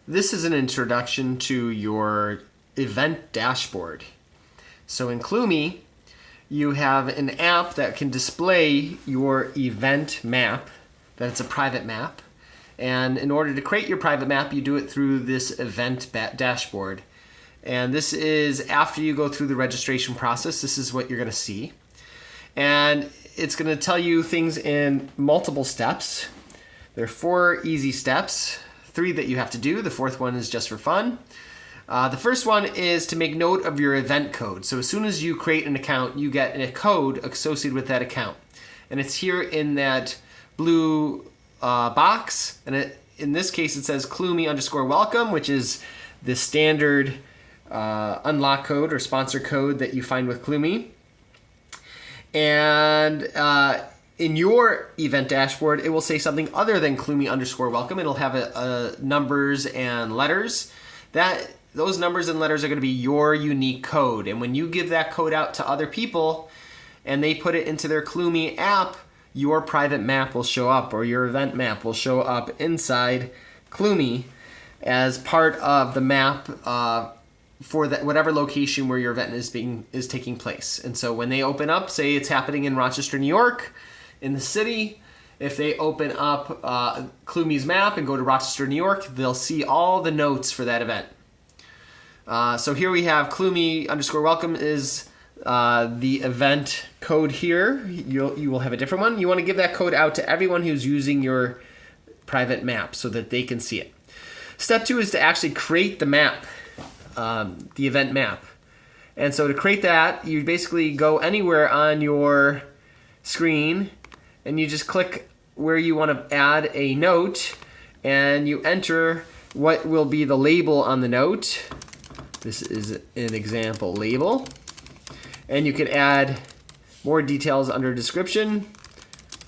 This is an introduction to your event dashboard. So in Qlumi, you have an app that can display your event map, that it's a private map. And in order to create your private map, you do it through this event dashboard. And this is after you go through the registration process. This is what you're going to see. And it's going to tell you things in multiple steps. There are 4 easy steps, 3 that you have to do. The 4th one is just for fun. The first one is to make note of your event code. So as soon as you create an account, you get a code associated with that account. And it's here in that blue box. And in this case, it says Qlumi_welcome, which is the standard unlock code or sponsor code that you find with Qlumi. And in your event dashboard, it will say something other than Qlumi_welcome. It'll have numbers and letters. Those numbers and letters are going to be your unique code. And when you give that code out to other people and they put it into their Qlumi app, your private map will show up, or your event map will show up inside Qlumi as part of the map for whatever location where your event is taking place. And so when they open up, say it's happening in Rochester, New York, in the city, if they open up Qlumi's map and go to Rochester, New York, they'll see all the notes for that event. So here we have Qlumi_welcome is the event code here. You will have a different one. You want to give that code out to everyone who's using your private map so that they can see it. Step 2 is to actually create the map, the event map. And so to create that, you basically go anywhere on your screen and you just click where you want to add a note and you enter what will be the label on the note. This is an example label. And you can add more details under description,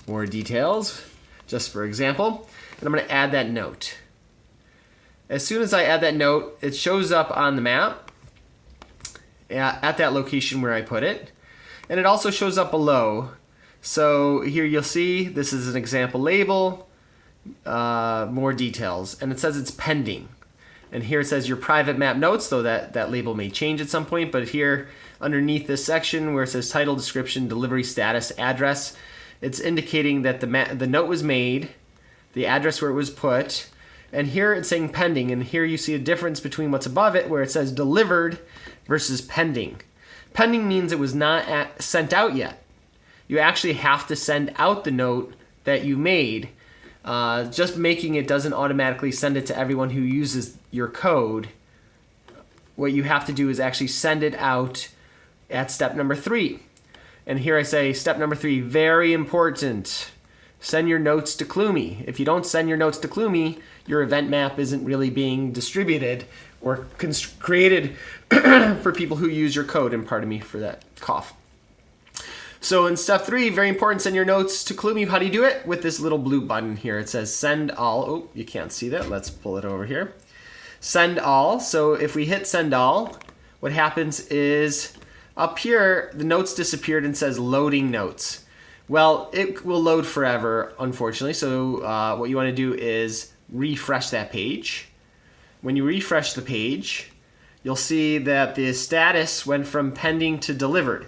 more details, just for example. And I'm going to add that note. As soon as I add that note, it shows up on the map at that location where I put it. And it also shows up below. So here you'll see this is an example label, more details. And it says it's pending. And here it says your private map notes, though that label may change at some point. But here underneath this section where it says title, description, delivery status, address, it's indicating that the note was made, the address where it was put, and here it's saying pending. And here you see a difference between what's above it where it says delivered versus pending. Pending means it was not sent out yet. You actually have to send out the note that you made. Just making it doesn't automatically send it to everyone who uses your code. What you have to do is actually send it out at step number 3. And here I say step number 3, very important. Send your notes to Qlumi. If you don't send your notes to Qlumi, your event map isn't really being distributed or created for people who use your code. And pardon me for that cough. So in step 3, very important, send your notes to Qlumi. How do you do it? With this little blue button here. It says send all. Oh, you can't see that. Let's pull it over here. Send all. So if we hit send all, what happens is up here, the notes disappeared and says loading notes. Well, it will load forever, unfortunately. So what you want to do is refresh that page. When you refresh the page, you'll see that the status went from pending to delivered.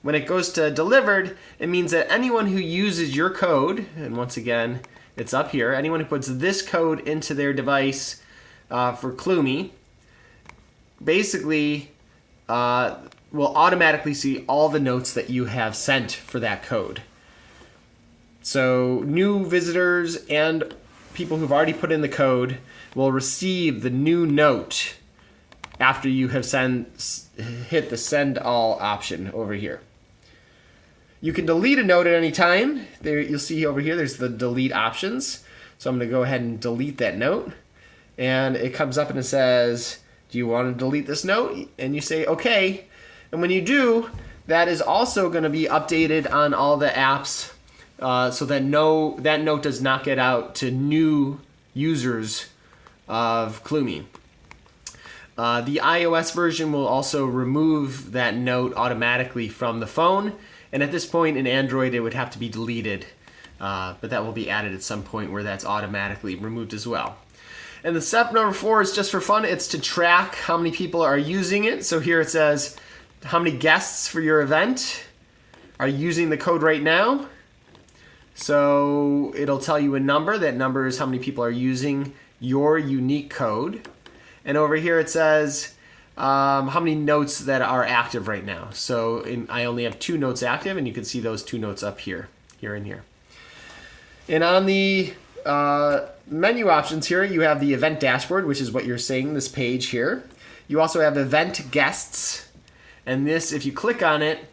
When it goes to delivered, it means that anyone who uses your code, and once again, it's up here, anyone who puts this code into their device for Qlumi, basically will automatically see all the notes that you have sent for that code. So new visitors and people who've already put in the code will receive the new note after you have hit the send all option over here. You can delete a note at any time. There, you'll see over here, there's the delete options. So I'm going to go ahead and delete that note. And it comes up and it says, do you want to delete this note? And you say, okay. And when you do, that is also going to be updated on all the apps so that that note does not get out to new users of Qlumi. The iOS version will also remove that note automatically from the phone. And at this point in Android, it would have to be deleted. But that will be added at some point where that's automatically removed as well. And the step number 4 is just for fun. It's to track how many people are using it. So here it says how many guests for your event are using the code right now. So it'll tell you a number. That number is how many people are using your unique code. And over here it says how many notes that are active right now. So I only have 2 notes active, and you can see those 2 notes up here and here. And on the menu options here, you have the event dashboard, which is what you're seeing, this page here. You also have event guests. And this, if you click on it,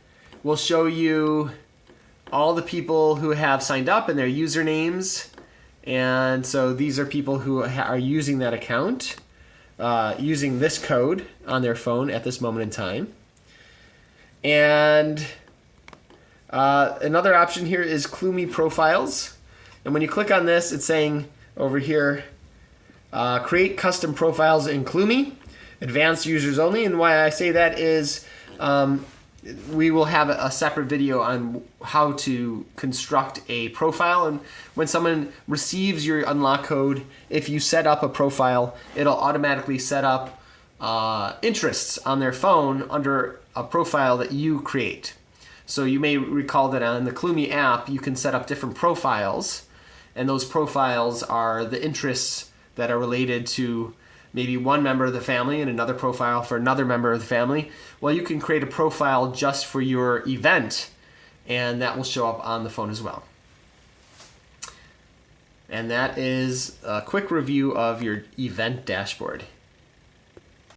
will show you all the people who have signed up and their usernames. And so these are people who are using that account, using this code on their phone at this moment in time. And another option here is Qlumi profiles. And when you click on this, it's saying over here, create custom profiles in Qlumi, advanced users only. And why I say that is we will have a separate video on how to construct a profile. And when someone receives your unlock code, if you set up a profile, it'll automatically set up interests on their phone under a profile that you create. So you may recall that on the Qlumi app, you can set up different profiles, and those profiles are the interests that are related to maybe one member of the family and another profile for another member of the family. Well, you can create a profile just for your event, and that will show up on the phone as well. And that is a quick review of your event dashboard.